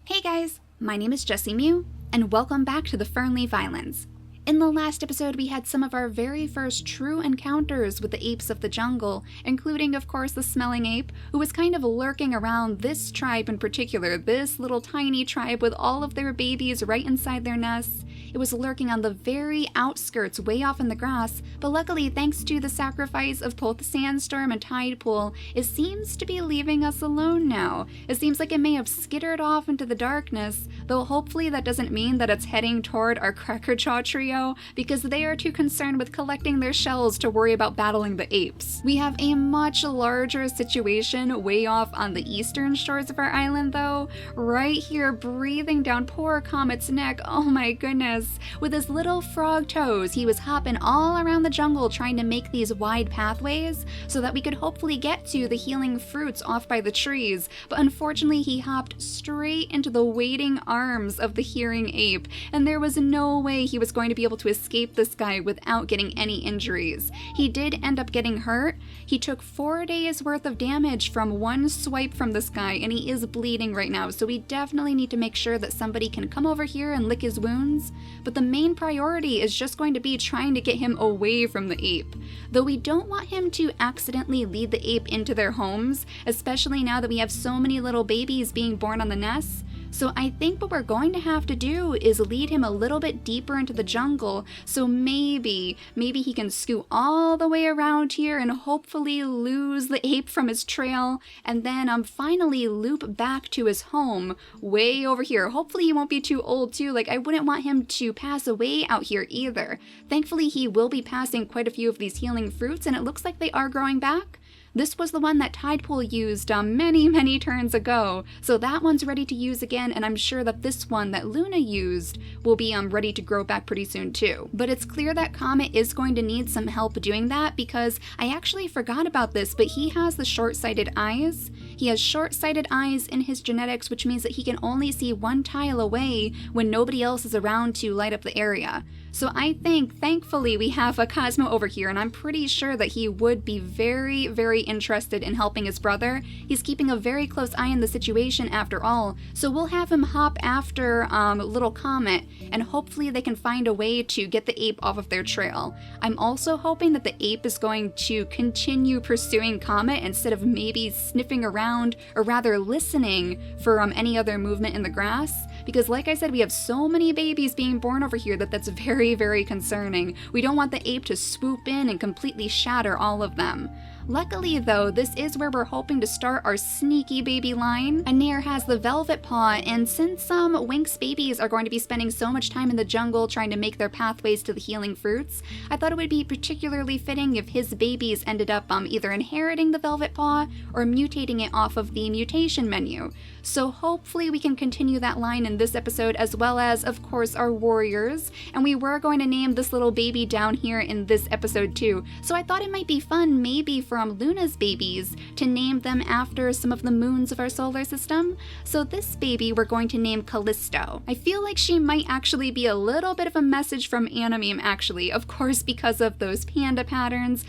Hey guys, my name is JessiMew, and welcome back to the Fernleaf Islands. In the last episode, we had some of our very first true encounters with the apes of the jungle, including, of course, the smelling ape, who was kind of lurking around this tribe in particular, this little tiny tribe with all of their babies right inside their nests. It was lurking on the very outskirts, way off in the grass, but luckily, thanks to the sacrifice of both Sandstorm and Tidepool, it seems to be leaving us alone now. It seems like it may have skittered off into the darkness, though hopefully that doesn't mean that it's heading toward our Crackerjaw trio, because they are too concerned with collecting their shells to worry about battling the apes. We have a much larger situation way off on the eastern shores of our island though, right here breathing down poor Comet's neck. Oh my goodness. With his little frog toes, he was hopping all around the jungle trying to make these wide pathways so that we could hopefully get to the healing fruits off by the trees, but unfortunately he hopped straight into the waiting arms of the Hearing Ape, and there was no way he was going to be able to escape this guy without getting any injuries. He did end up getting hurt. He took 4 days worth of damage from one swipe from this guy, and he is bleeding right now, so we definitely need to make sure that somebody can come over here and lick his wounds. But the main priority is just going to be trying to get him away from the ape. Though we don't want him to accidentally lead the ape into their homes, especially now that we have so many little babies being born on the nests. So I think what we're going to have to do is lead him a little bit deeper into the jungle, so maybe he can scoot all the way around here and hopefully lose the ape from his trail, and then finally loop back to his home way over here. Hopefully he won't be too old too, like I wouldn't want him to pass away out here either. Thankfully he will be passing quite a few of these healing fruits, and it looks like they are growing back. This was the one that Tidepool used many turns ago, so that one's ready to use again, and I'm sure that this one that Luna used will be ready to grow back pretty soon too. But it's clear that Comet is going to need some help doing that, because I actually forgot about this, but he has the short-sighted eyes. He has short-sighted eyes in his genetics, which means that he can only see one tile away when nobody else is around to light up the area. So I think, thankfully, we have a Cosmo over here, and I'm pretty sure that he would be very interested in helping his brother. He's keeping a very close eye on the situation after all, so we'll have him hop after little Comet, and hopefully they can find a way to get the ape off of their trail. I'm also hoping that the ape is going to continue pursuing Comet instead of maybe sniffing around, or rather listening for any other movement in the grass, because like I said, we have so many babies being born over here that's very concerning. We don't want the ape to swoop in and completely shatter all of them. Luckily though, this is where we're hoping to start our sneaky baby line. Nair has the velvet paw, and since Wink's babies are going to be spending so much time in the jungle trying to make their pathways to the healing fruits, I thought it would be particularly fitting if his babies ended up either inheriting the velvet paw or mutating it off of the mutation menu. So hopefully we can continue that line in this episode, as well as, of course, our warriors. And we were going to name this little baby down here in this episode too, so I thought it might be fun maybe from Luna's babies to name them after some of the moons of our solar system. So this baby we're going to name Callisto. I feel like she might actually be a little bit of a message from Anameme actually, of course because of those panda patterns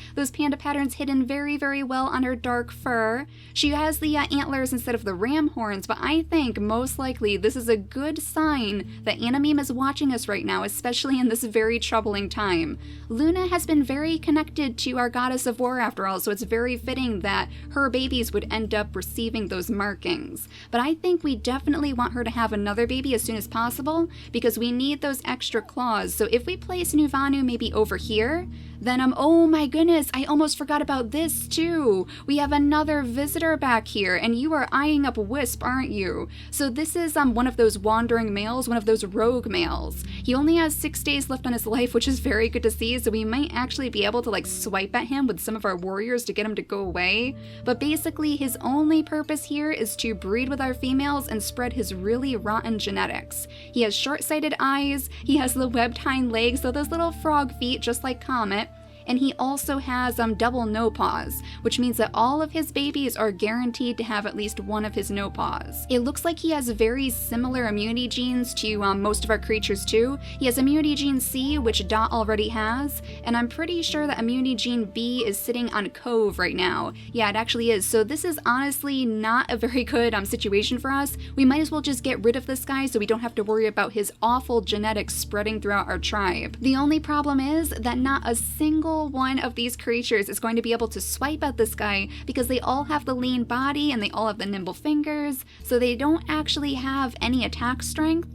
hidden very well on her dark fur. She has the antlers instead of the ram horns, but I think most likely this is a good sign that Anameme is watching us right now, especially in this very troubling time. Luna has been very connected to our goddess of war after all, so it's very fitting that her babies would end up receiving those markings. But I think we definitely want her to have another baby as soon as possible, because we need those extra claws. So if we place Nuvanu maybe over here, then oh my goodness, I almost forgot about this too. We have another visitor back here, and you are eyeing up Wisp, aren't you? So this is one of those wandering males, one of those rogue males. He only has 6 days left on his life, which is very good to see, so we might actually be able to like swipe at him with some of our warriors to get him to go away. But basically his only purpose here is to breed with our females and spread his really rotten genetics. He has short-sighted eyes, he has the webbed hind legs, so those little frog feet just like Comet, and he also has double no paws, which means that all of his babies are guaranteed to have at least one of his no paws. It looks like he has very similar immunity genes to most of our creatures too. He has immunity gene C, which Dot already has, and I'm pretty sure that immunity gene B is sitting on Cove right now. Yeah, it actually is. So this is honestly not a very good situation for us. We might as well just get rid of this guy so we don't have to worry about his awful genetics spreading throughout our tribe. The only problem is that not a single one of these creatures is going to be able to swipe at this guy because they all have the lean body and they all have the nimble fingers, so they don't actually have any attack strength.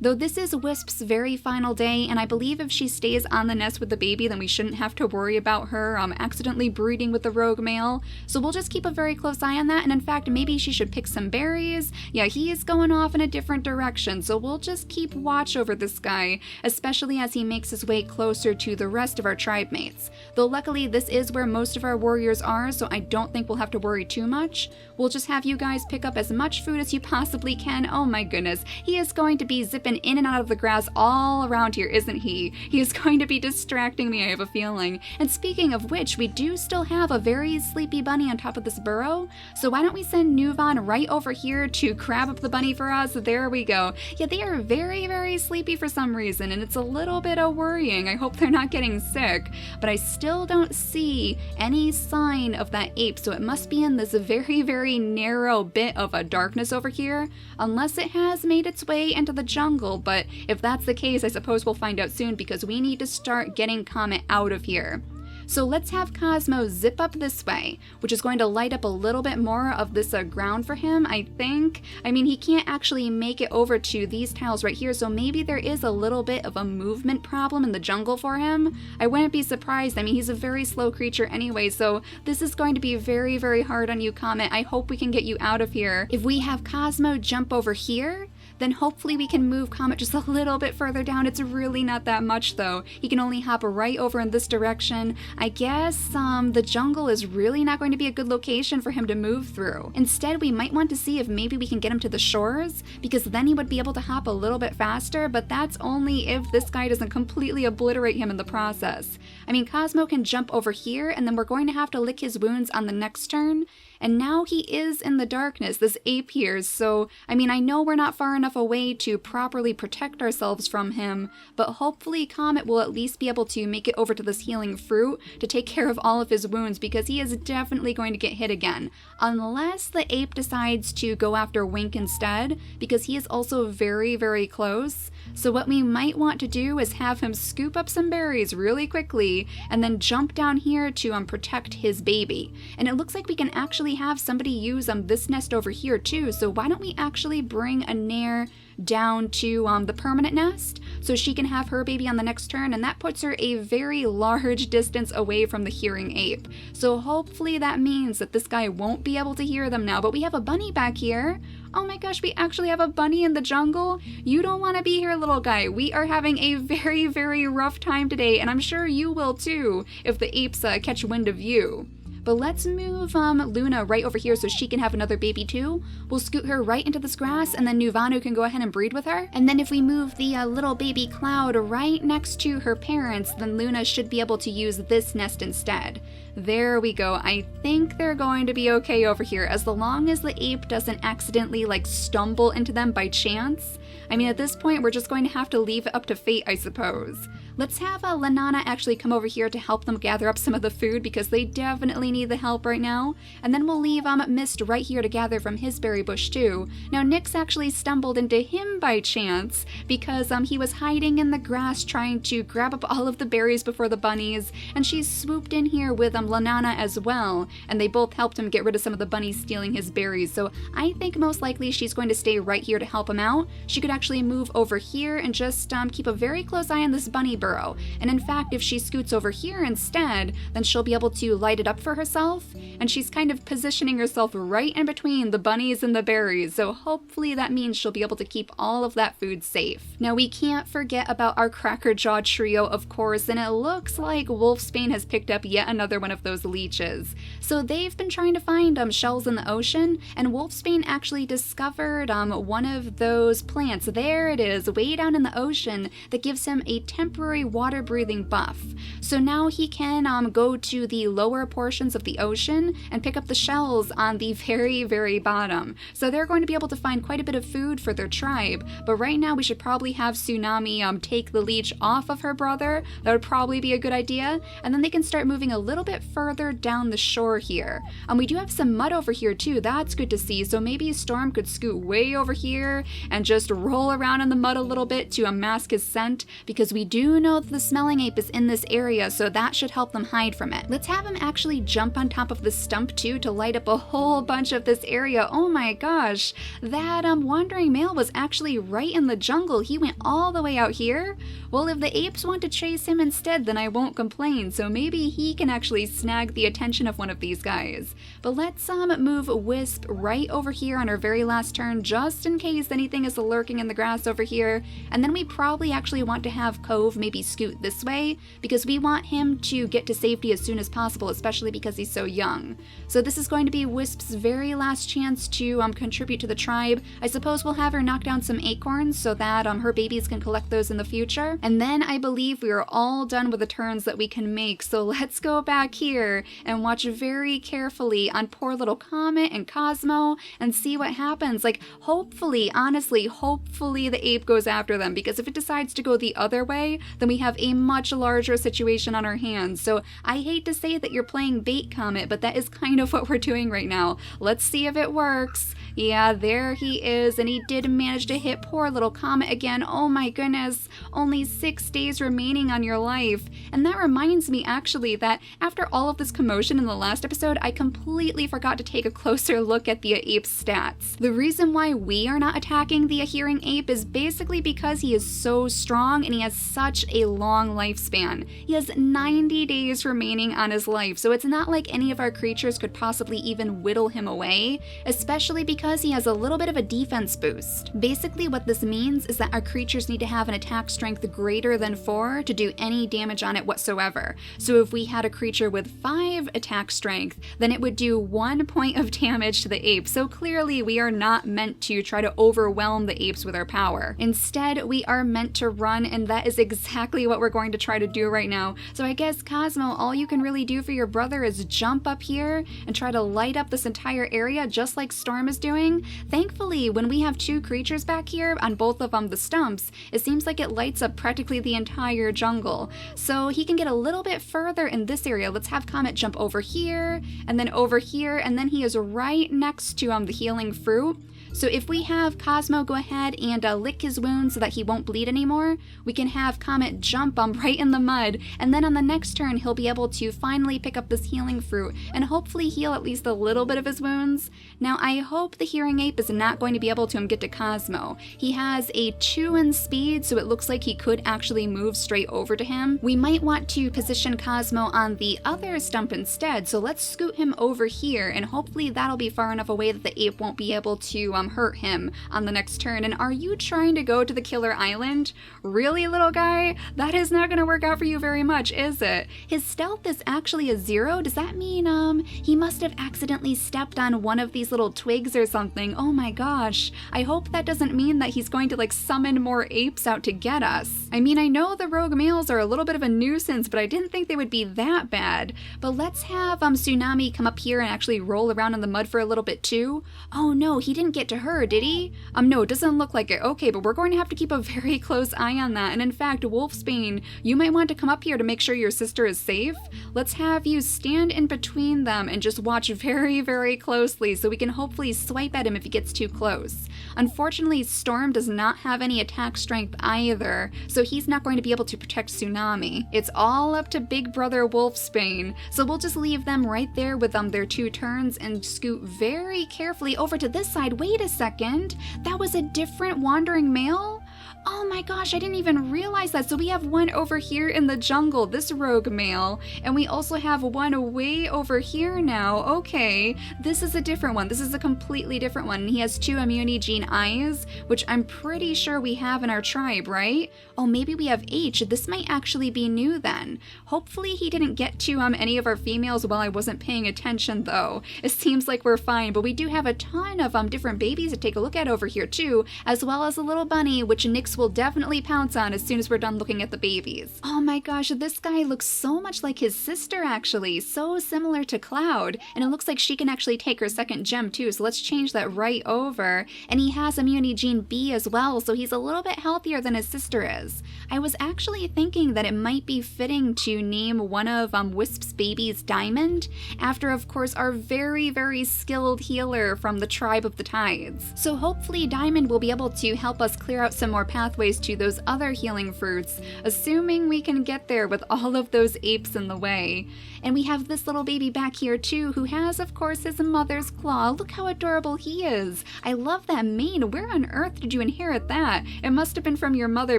Though this is Wisp's very final day, and I believe if she stays on the nest with the baby, then we shouldn't have to worry about her accidentally breeding with the rogue male. So we'll just keep a very close eye on that, and in fact, maybe she should pick some berries. Yeah, he is going off in a different direction, so we'll just keep watch over this guy, especially as he makes his way closer to the rest of our tribe mates. Though luckily, this is where most of our warriors are, so I don't think we'll have to worry too much. We'll just have you guys pick up as much food as you possibly can. Oh my goodness, he is going to be zipping in and out of the grass all around here, isn't he? He is going to be distracting me, I have a feeling. And speaking of which, we do still have a very sleepy bunny on top of this burrow, so why don't we send Nuvan right over here to grab up the bunny for us? There we go. Yeah, they are very, very sleepy for some reason, and it's a little bit worrying. I hope they're not getting sick, but I still don't see any sign of that ape, so it must be in this very, very narrow bit of a darkness over here, unless it has made its way into the jungle. But if that's the case, I suppose we'll find out soon because we need to start getting Comet out of here. So let's have Cosmo zip up this way, which is going to light up a little bit more of this ground for him, I think. I mean, he can't actually make it over to these tiles right here, so maybe there is a little bit of a movement problem in the jungle for him. I wouldn't be surprised. I mean, he's a very slow creature anyway, so this is going to be very, very hard on you, Comet. I hope we can get you out of here. If we have Cosmo jump over here, then hopefully we can move Comet just a little bit further down. It's really not that much though. He can only hop right over in this direction. I guess the jungle is really not going to be a good location for him to move through. Instead, we might want to see if maybe we can get him to the shores, because then he would be able to hop a little bit faster, but that's only if this guy doesn't completely obliterate him in the process. I mean, Cosmo can jump over here, and then we're going to have to lick his wounds on the next turn. And now he is in the darkness, this ape here, so, I mean, I know we're not far enough away to properly protect ourselves from him, but hopefully Comet will at least be able to make it over to this healing fruit to take care of all of his wounds, because he is definitely going to get hit again. Unless the ape decides to go after Wink instead, because he is also very, very close. So what we might want to do is have him scoop up some berries really quickly, and then jump down here to protect his baby. And it looks like we can actually have somebody use this nest over here too, so why don't we actually bring a Nair down to the permanent nest so she can have her baby on the next turn, and that puts her a very large distance away from the Hearing Ape. So hopefully that means that this guy won't be able to hear them now, but we have a bunny back here. Oh my gosh, we actually have a bunny in the jungle. You don't want to be here, little guy. We are having a very, very rough time today, and I'm sure you will too if the apes catch wind of you. But let's move Luna right over here so she can have another baby too. We'll scoot her right into this grass, and then Nuvanu can go ahead and breed with her. And then if we move the little baby Cloud right next to her parents, then Luna should be able to use this nest instead. There we go. I think they're going to be okay over here, as long as the ape doesn't accidentally stumble into them by chance. I mean, at this point, we're just going to have to leave it up to fate, I suppose. Let's have Lanana actually come over here to help them gather up some of the food, because they definitely need the help right now. And then we'll leave Mist right here to gather from his berry bush too. Now, Nyx actually stumbled into him by chance, because he was hiding in the grass trying to grab up all of the berries before the bunnies, and she swooped in here with Lanana as well, and they both helped him get rid of some of the bunnies stealing his berries. So I think most likely she's going to stay right here to help him out. She could actually move over here and just keep a very close eye on this bunny burrow. And in fact, if she scoots over here instead, then she'll be able to light it up for herself, and she's kind of positioning herself right in between the bunnies and the berries, so hopefully that means she'll be able to keep all of that food safe. Now, we can't forget about our Crackerjaw trio, of course, and it looks like Wolfsbane has picked up yet another one one of those leeches. So they've been trying to find shells in the ocean, and Wolfsbane actually discovered one of those plants. There it is, way down in the ocean, that gives him a temporary water-breathing buff. So now he can go to the lower portions of the ocean and pick up the shells on the very, very bottom. So they're going to be able to find quite a bit of food for their tribe, but right now we should probably have Tsunami take the leech off of her brother. That would probably be a good idea, and then they can start moving a little bit further down the shore here. We do have some mud over here too, that's good to see, so maybe Storm could scoot way over here and just roll around in the mud a little bit to mask his scent, because we do know that the smelling ape is in this area, so that should help them hide from it. Let's have him actually jump on top of the stump too to light up a whole bunch of this area. Oh my gosh, that wandering male was actually right in the jungle. He went all the way out here. Well, if the apes want to chase him instead, then I won't complain, so maybe he can actually snag the attention of one of these guys. But let's move Wisp right over here on our very last turn, just in case anything is lurking in the grass over here, and then we probably actually want to have Cove maybe scoot this way, because we want him to get to safety as soon as possible, especially because he's so young. So this is going to be Wisp's very last chance to contribute to the tribe. I suppose we'll have her knock down some acorns so that her babies can collect those in the future, and then I believe we are all done with the turns that we can make. So let's go back here and watch very carefully on poor little Comet and Cosmo and see what happens. Like, hopefully, honestly, hopefully the ape goes after them, because if it decides to go the other way, then we have a much larger situation on our hands. So I hate to say that you're playing bait, Comet, but that is kind of what we're doing right now. Let's see if it works. Yeah, there he is, and he did manage to hit poor little Comet again. Oh my goodness, only 6 days remaining on your life. And that reminds me actually that after all of this commotion in the last episode, I completely forgot to take a closer look at the ape's stats. The reason why we are not attacking the Hearing Ape is basically because he is so strong and he has such a long lifespan. He has 90 days remaining on his life, so it's not like any of our creatures could possibly even whittle him away, especially because he has a little bit of a defense boost. Basically what this means is that our creatures need to have an attack strength greater than 4 to do any damage on it whatsoever. So if we had a creature with 5 attack strength, then it would do 1 point of damage to the ape. So clearly we are not meant to try to overwhelm the apes with our power. Instead, we are meant to run, and that is exactly what we're going to try to do right now. So I guess, Cosmo, all you can really do for your brother is jump up here and try to light up this entire area just like Storm is doing. Thankfully, when we have 2 creatures back here on both of the stumps, it seems like it lights up practically the entire jungle. So he can get a little bit further in this area. Let's have Comet jump over here, and then over here, and then he is right next to the healing fruit. So if we have Cosmo go ahead and lick his wound so that he won't bleed anymore, we can have Comet jump right in the mud, and then on the next turn he'll be able to finally pick up this healing fruit and hopefully heal at least a little bit of his wounds. Now I hope the Hearing Ape is not going to be able to get to Cosmo. He has a 2 in speed, so it looks like he could actually move straight over to him. We might want to position Cosmo on the other stump instead, so let's scoot him over here, and hopefully that'll be far enough away that the ape won't be able to hurt him on the next turn. And are you trying to go to the Killer Island? Really, little guy? That is not going to work out for you very much, is it? His stealth is actually a 0. Does that mean he must have accidentally stepped on one of these little twigs or something? Oh my gosh. I hope that doesn't mean that he's going to like summon more apes out to get us. I mean, I know the rogue males are a little bit of a nuisance, but I didn't think they would be that bad. But let's have Tsunami come up here and actually roll around in the mud for a little bit too. Oh no, he didn't get to her, did he? No, it doesn't look like it. Okay, but we're going to have to keep a very close eye on that. And in fact, Wolfsbane, you might want to come up here to make sure your sister is safe. Let's have you stand in between them and just watch very, very closely so we can hopefully swipe at him if he gets too close. Unfortunately, Storm does not have any attack strength either, so he's not going to be able to protect Tsunami. It's all up to Big Brother Wolfsbane, so we'll just leave them right there with their 2 turns and scoot very carefully over to this side. Wait a second, that was a different wandering male? Oh my gosh, I didn't even realize that. So we have one over here in the jungle, this rogue male, and we also have one way over here now. Okay, this is a different one. This is a completely different one. He has 2 immunity gene eyes, which I'm pretty sure we have in our tribe, right? Oh, maybe we have H. This might actually be new then. Hopefully he didn't get to any of our females while I wasn't paying attention though. It seems like we're fine, but we do have a ton of different babies to take a look at over here too, as well as a little bunny, which Nyx will definitely pounce on as soon as we're done looking at the babies. Oh my gosh, this guy looks so much like his sister actually, so similar to Cloud, and it looks like she can actually take her second gem too, so let's change that right over. And he has immunity gene B as well, so he's a little bit healthier than his sister is. I was actually thinking that it might be fitting to name one of Wisp's babies Diamond, after of course our very, very skilled healer from the Tribe of the Tides. So hopefully Diamond will be able to help us clear out some more pathways to those other healing fruits, assuming we can get there with all of those apes in the way. And we have this little baby back here too, who has of course his mother's claw. Look how adorable he is. I love that mane. Where on earth did you inherit that? It must have been from your mother,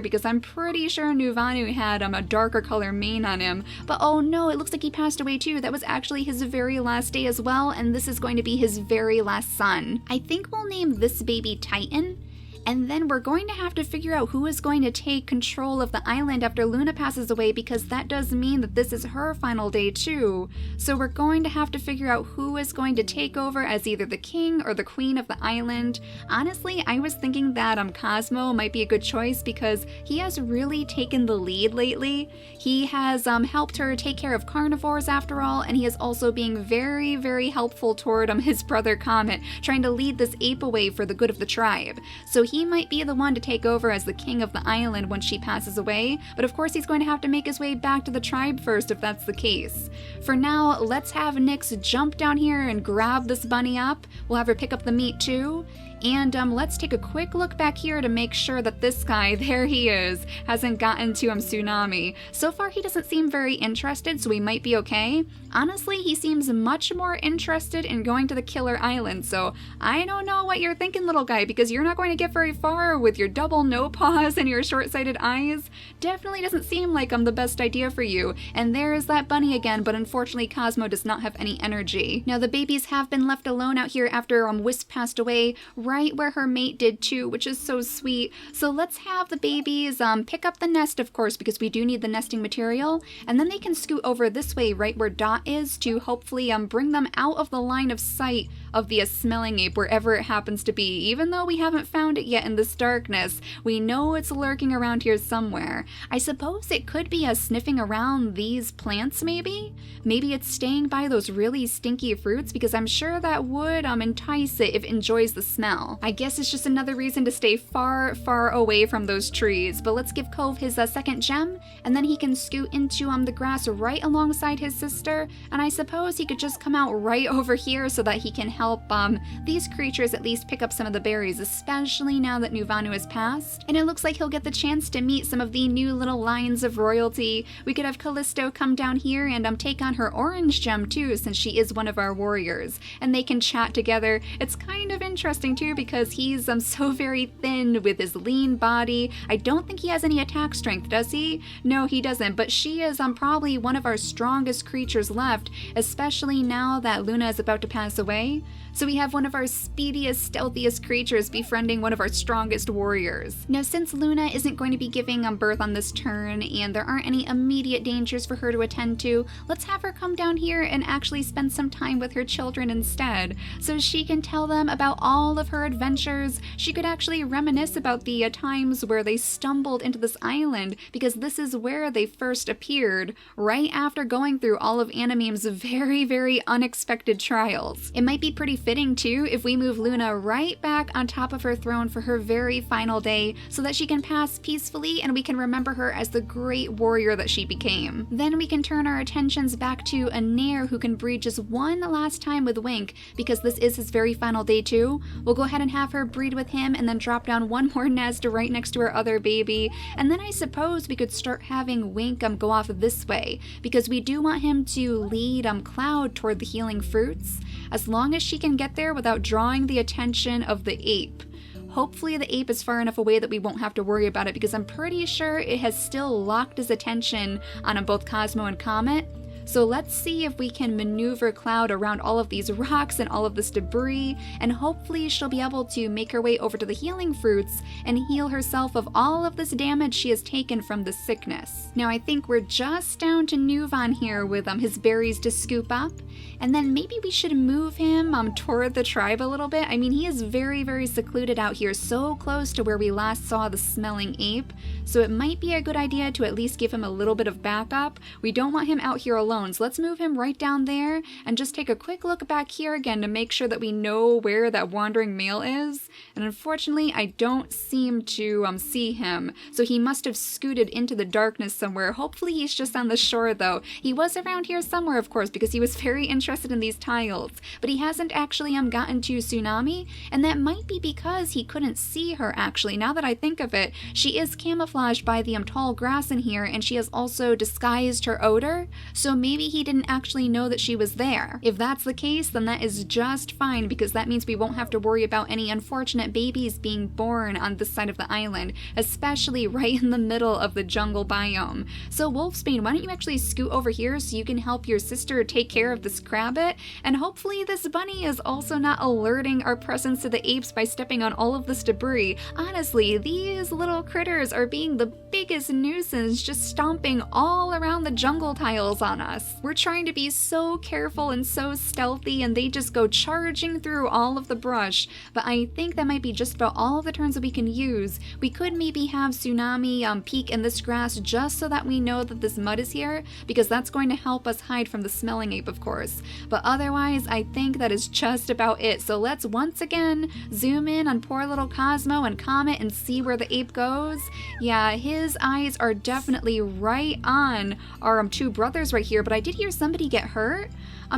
because I'm pretty sure Nuvanu had a darker color mane on him. But oh no, it looks like he passed away too. That was actually his very last day as well, and this is going to be his very last son. I think we'll name this baby Titan. And then we're going to have to figure out who is going to take control of the island after Luna passes away, because that does mean that this is her final day too. So we're going to have to figure out who is going to take over as either the king or the queen of the island. Honestly, I was thinking that Cosmo might be a good choice, because he has really taken the lead lately. He has helped her take care of carnivores after all, and he is also being very, very helpful toward his brother Comet, trying to lead this ape away for the good of the tribe. So he might be the one to take over as the king of the island when she passes away, but of course he's going to have to make his way back to the tribe first if that's the case. For now, let's have Nyx jump down here and grab this bunny up. We'll have her pick up the meat too. And let's take a quick look back here to make sure that this guy, there he is, hasn't gotten to Tsunami. So far he doesn't seem very interested, so we might be okay. Honestly, he seems much more interested in going to the Killer Island, so I don't know what you're thinking, little guy, because you're not going to get very far with your double no paws and your short-sighted eyes. Definitely doesn't seem like I'm the best idea for you. And there's that bunny again, but unfortunately Cosmo does not have any energy. Now the babies have been left alone out here after Wisp passed away, right where her mate did too, which is so sweet. So let's have the babies pick up the nest, of course, because we do need the nesting material, and then they can scoot over this way right where Dot is to hopefully bring them out of the line of sight of the smelling ape wherever it happens to be. Even though we haven't found it yet in this darkness, we know it's lurking around here somewhere. I suppose it could be sniffing around these plants maybe? Maybe it's staying by those really stinky fruits, because I'm sure that would entice it if it enjoys the smell. I guess it's just another reason to stay far, far away from those trees. But let's give Cove his second gem, and then he can scoot into the grass right alongside his sister, and I suppose he could just come out right over here so that he can help these creatures at least pick up some of the berries, especially now that Nuvanu has passed. And it looks like he'll get the chance to meet some of the new little lines of royalty. We could have Callisto come down here and take on her orange gem too, since she is one of our warriors, and they can chat together. It's kind of interesting too, because he's so very thin with his lean body. I don't think he has any attack strength, does he? No, he doesn't, but she is probably one of our strongest creatures left, especially now that Luna is about to pass away. So we have one of our speediest, stealthiest creatures befriending one of our strongest warriors. Now, since Luna isn't going to be giving birth on this turn, and there aren't any immediate dangers for her to attend to, let's have her come down here and actually spend some time with her children instead, so she can tell them about all of her adventures. She could actually reminisce about the times where they stumbled into this island, because this is where they first appeared, right after going through all of Anameme's very, very unexpected trials. It might be pretty fitting too if we move Luna right back on top of her throne for her very final day, so that she can pass peacefully and we can remember her as the great warrior that she became. Then we can turn our attentions back to a heir who can breed just one last time with Wink, because this is his very final day too. We'll go ahead and have her breed with him and then drop down one more nest right next to her other baby, and then I suppose we could start having Wink go off this way, because we do want him to lead Cloud toward the healing fruits, as long as she can get there without drawing the attention of the ape. Hopefully the ape is far enough away that we won't have to worry about it, because I'm pretty sure it has still locked his attention on both Cosmo and Comet. So let's see if we can maneuver Cloud around all of these rocks and all of this debris, and hopefully she'll be able to make her way over to the healing fruits and heal herself of all of this damage she has taken from the sickness. Now I think we're just down to Nuvon here with his berries to scoop up, and then maybe we should move him toward the tribe a little bit. I mean, he is very, very secluded out here, so close to where we last saw the smelling ape, so it might be a good idea to at least give him a little bit of backup. We don't want him out here alone. So let's move him right down there and just take a quick look back here again to make sure that we know where that wandering male is. And unfortunately, I don't seem to see him. So he must have scooted into the darkness somewhere. Hopefully he's just on the shore though. He was around here somewhere, of course, because he was very interested in these tiles. But he hasn't actually gotten to Tsunami, and that might be because he couldn't see her actually. Now that I think of it, she is camouflaged by the tall grass in here, and she has also disguised her odor. So maybe he didn't actually know that she was there. If that's the case, then that is just fine, because that means we won't have to worry about any unfortunate babies being born on this side of the island, especially right in the middle of the jungle biome. So Wolfsbane, why don't you actually scoot over here so you can help your sister take care of this crabbit, and hopefully this bunny is also not alerting our presence to the apes by stepping on all of this debris. Honestly, these little critters are being the biggest nuisance, just stomping all around the jungle tiles on us. We're trying to be so careful and so stealthy, and they just go charging through all of the brush, but I think that might be just about all of the turns that we can use. We could maybe have Tsunami peek in this grass just so that we know that this mud is here, because that's going to help us hide from the smelling ape, of course. But otherwise, I think that is just about it. So let's once again zoom in on poor little Cosmo and Comet and see where the ape goes. Yeah, his eyes are definitely right on our two brothers right here, but I did hear somebody get hurt.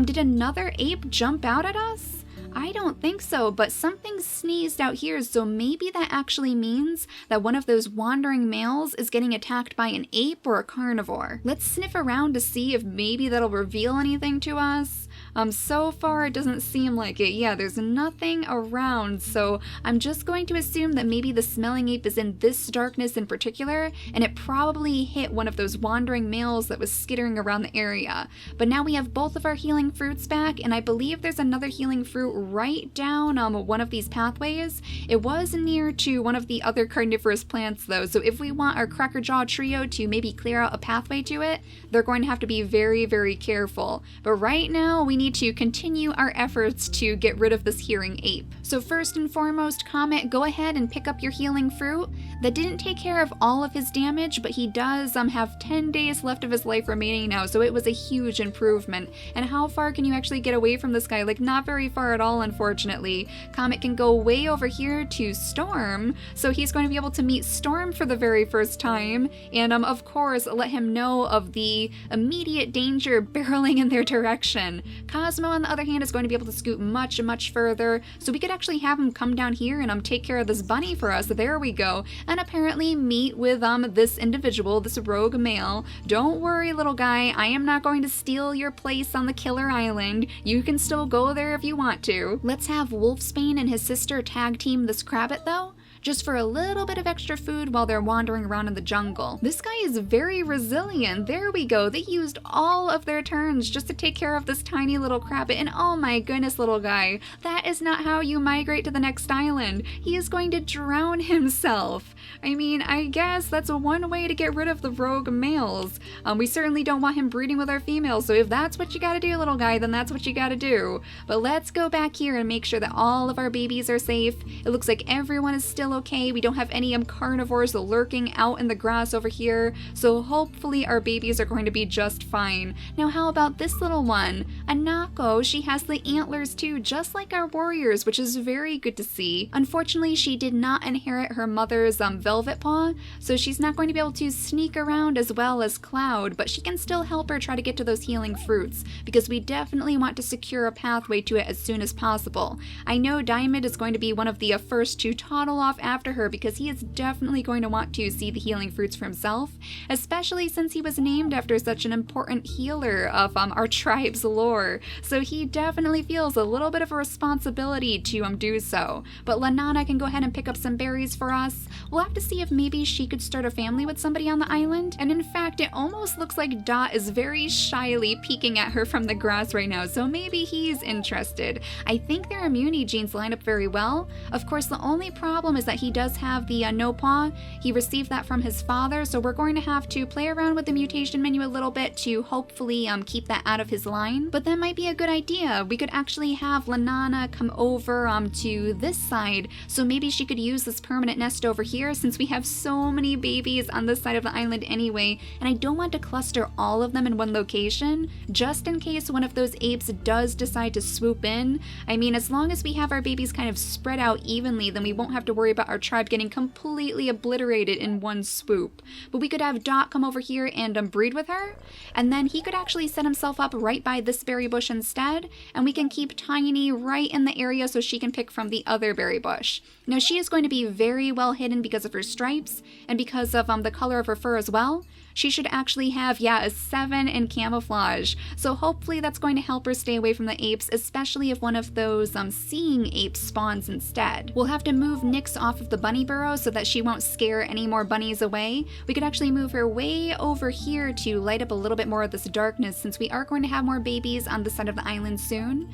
Did another ape jump out at us? I don't think so, but something sneezed out here, so maybe that actually means that one of those wandering males is getting attacked by an ape or a carnivore. Let's sniff around to see if maybe that'll reveal anything to us. So far it doesn't seem like it. Yeah, there's nothing around, so I'm just going to assume that maybe the smelling ape is in this darkness in particular, and it probably hit one of those wandering males that was skittering around the area. But now we have both of our healing fruits back, and I believe there's another healing fruit right down one of these pathways. It was near to one of the other carnivorous plants though, so if we want our Crackerjaw trio to maybe clear out a pathway to it, they're going to have to be very, very careful. But right now, we need to continue our efforts to get rid of this hearing ape. So first and foremost, Comet, go ahead and pick up your healing fruit. That didn't take care of all of his damage, but he does have 10 days left of his life remaining now, so it was a huge improvement. And how far can you actually get away from this guy? Like, not very far at all, unfortunately. Comet can go way over here to Storm, so he's going to be able to meet Storm for the very first time, and of course, let him know of the immediate danger barreling in their direction. Cosmo, on the other hand, is going to be able to scoot much, much further, so we could actually have him come down here and take care of this bunny for us. There we go. And apparently meet with this individual, this rogue male. Don't worry, little guy, I am not going to steal your place on the killer island. You can still go there if you want to. Let's have Wolfsbane and his sister tag team this crabbit though, just for a little bit of extra food while they're wandering around in the jungle. This guy is very resilient. There we go. They used all of their turns just to take care of this tiny little crabbit, and oh my goodness, little guy, that is not how you migrate to the next island. He is going to drown himself. I mean, I guess that's one way to get rid of the rogue males. We certainly don't want him breeding with our females, so if that's what you gotta do, little guy, then that's what you gotta do. But let's go back here and make sure that all of our babies are safe. It looks like everyone is still okay. We don't have any carnivores lurking out in the grass over here, so hopefully our babies are going to be just fine. Now how about this little one? Anako, she has the antlers too, just like our warriors, which is very good to see. Unfortunately, she did not inherit her mother's velvet paw, so she's not going to be able to sneak around as well as Cloud, but she can still help her try to get to those healing fruits, because we definitely want to secure a pathway to it as soon as possible. I know Diamond is going to be one of the first to toddle off off after her because he is definitely going to want to see the healing fruits for himself, especially since he was named after such an important healer of our tribe's lore. So he definitely feels a little bit of a responsibility to do so. But Lanana can go ahead and pick up some berries for us. We'll have to see if maybe she could start a family with somebody on the island. And in fact, it almost looks like Dot is very shyly peeking at her from the grass right now, so maybe he's interested. I think their immunity genes line up very well. Of course, the only problem is that he does have the no paw. He received that from his father, so we're going to have to play around with the mutation menu a little bit to hopefully keep that out of his line. But that might be a good idea. We could actually have Lanana come over to this side, so maybe she could use this permanent nest over here since we have so many babies on this side of the island anyway, and I don't want to cluster all of them in one location, just in case one of those apes does decide to swoop in. I mean, as long as we have our babies kind of spread out evenly, then we won't have to worry about our tribe getting completely obliterated in one swoop. But we could have Dot come over here and breed with her, and then he could actually set himself up right by this berry bush instead, and we can keep Tiny right in the area so she can pick from the other berry bush. Now, she is going to be very well hidden because of her stripes and because of the color of her fur as well. She should actually have, a 7 in camouflage, so hopefully that's going to help her stay away from the apes, especially if one of those seeing apes spawns instead. We'll have to move Nyx off of the bunny burrow so that she won't scare any more bunnies away. We could actually move her way over here to light up a little bit more of this darkness since we are going to have more babies on this side of the island soon.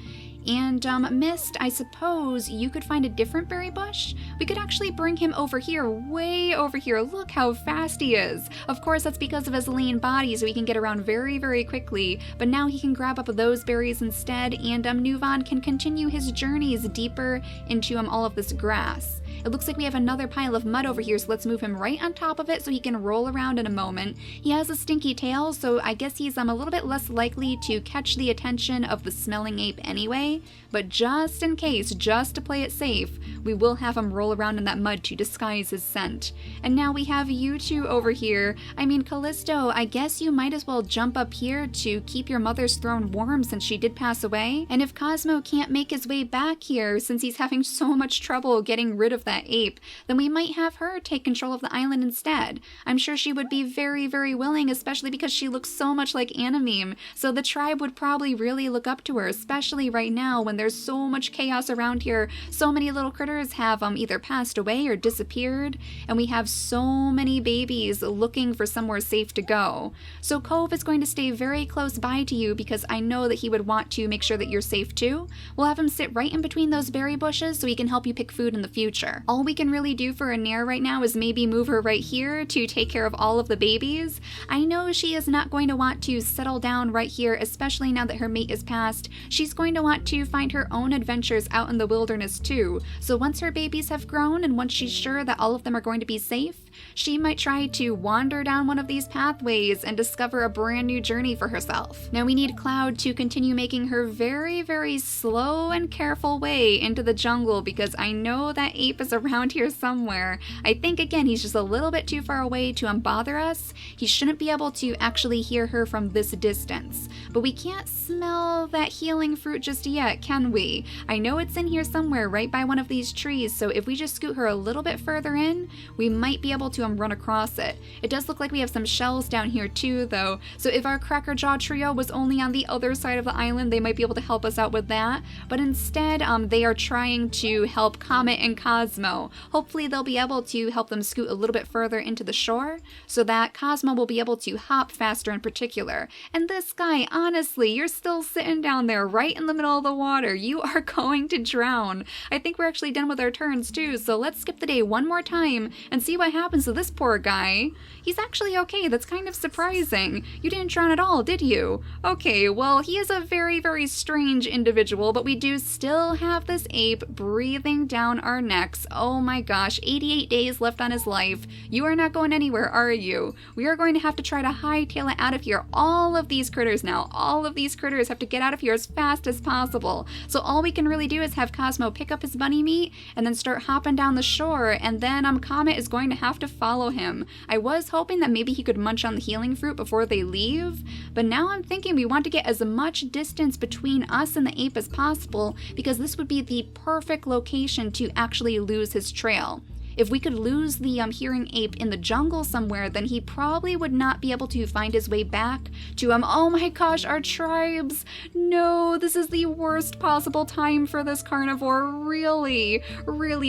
And Mist, I suppose you could find a different berry bush? We could actually bring him over here, way over here. Look how fast he is. Of course, that's because of his lean body, so he can get around very, very quickly. But now he can grab up those berries instead, and Nuvan can continue his journeys deeper into all of this grass. It looks like we have another pile of mud over here, so let's move him right on top of it so he can roll around in a moment. He has a stinky tail, so I guess he's a little bit less likely to catch the attention of the smelling ape anyway, but just in case, just to play it safe, we will have him roll around in that mud to disguise his scent. And now we have you two over here. I mean, Callisto, I guess you might as well jump up here to keep your mother's throne warm since she did pass away. And if Cosmo can't make his way back here since he's having so much trouble getting rid of that ape, then we might have her take control of the island instead. I'm sure she would be very, very willing, especially because she looks so much like Anameme, so the tribe would probably really look up to her, especially right now when there's so much chaos around here. So many little critters have either passed away or disappeared, and we have so many babies looking for somewhere safe to go. So Cove is going to stay very close by to you because I know that he would want to make sure that you're safe too. We'll have him sit right in between those berry bushes so he can help you pick food in the future. All we can really do for Nair right now is maybe move her right here to take care of all of the babies. I know she is not going to want to settle down right here, especially now that her mate is passed. She's going to want to find her own adventures out in the wilderness too. So once her babies have grown and once she's sure that all of them are going to be safe, she might try to wander down one of these pathways and discover a brand new journey for herself. Now we need Cloud to continue making her very, very slow and careful way into the jungle because I know that ape is around here somewhere. I think again he's just a little bit too far away to bother us. He shouldn't be able to actually hear her from this distance. But we can't smell that healing fruit just yet, can we? I know it's in here somewhere right by one of these trees, so if we just scoot her a little bit further in, we might be able to run across it. It does look like we have some shells down here too though, so if our Crackerjaw trio was only on the other side of the island, they might be able to help us out with that, but instead they are trying to help Comet and Cosmo. Hopefully they'll be able to help them scoot a little bit further into the shore so that Cosmo will be able to hop faster in particular. And this guy, honestly, you're still sitting down there right in the middle of the water. You are going to drown. I think we're actually done with our turns too, so let's skip the day one more time and see what happens to this poor guy. He's actually okay. That's kind of surprising. You didn't drown at all, did you? Okay, well, he is a very, very strange individual, but we do still have this ape breathing down our necks. Oh my gosh, 88 days left on his life. You are not going anywhere, are you? We are going to have to try to hightail it out of here. All of these critters now, all of these critters have to get out of here as fast as possible. So all we can really do is have Cosmo pick up his bunny meat and then start hopping down the shore, and then Comet is going to have to follow him. I was hoping that maybe he could munch on the healing fruit before they leave, but now I'm thinking we want to get as much distance between us and the ape as possible because this would be the perfect location to actually lose his trail. if we could lose the Hearing Ape in the jungle somewhere, then he probably would not be able to find his way back to, oh my gosh, our tribes. No, this is the worst possible time for this carnivore, really,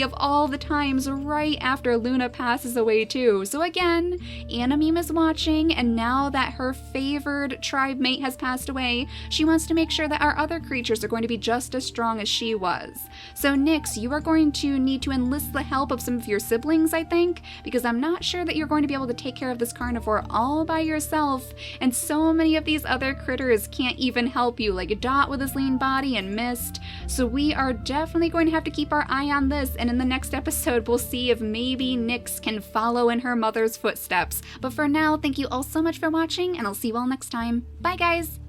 of all the times, right after Luna passes away too. So again, Anameme is watching, and now that her favored tribe mate has passed away, she wants to make sure that our other creatures are going to be just as strong as she was. So Nyx, you are going to need to enlist the help of some of your siblings, I think, because I'm not sure that you're going to be able to take care of this carnivore all by yourself, and so many of these other critters can't even help you, like Dot with his lean body and Mist. So we are definitely going to have to keep our eye on this, and in the next episode we'll see if maybe Nyx can follow in her mother's footsteps. But for now, thank you all so much for watching, and I'll see you all next time. Bye guys!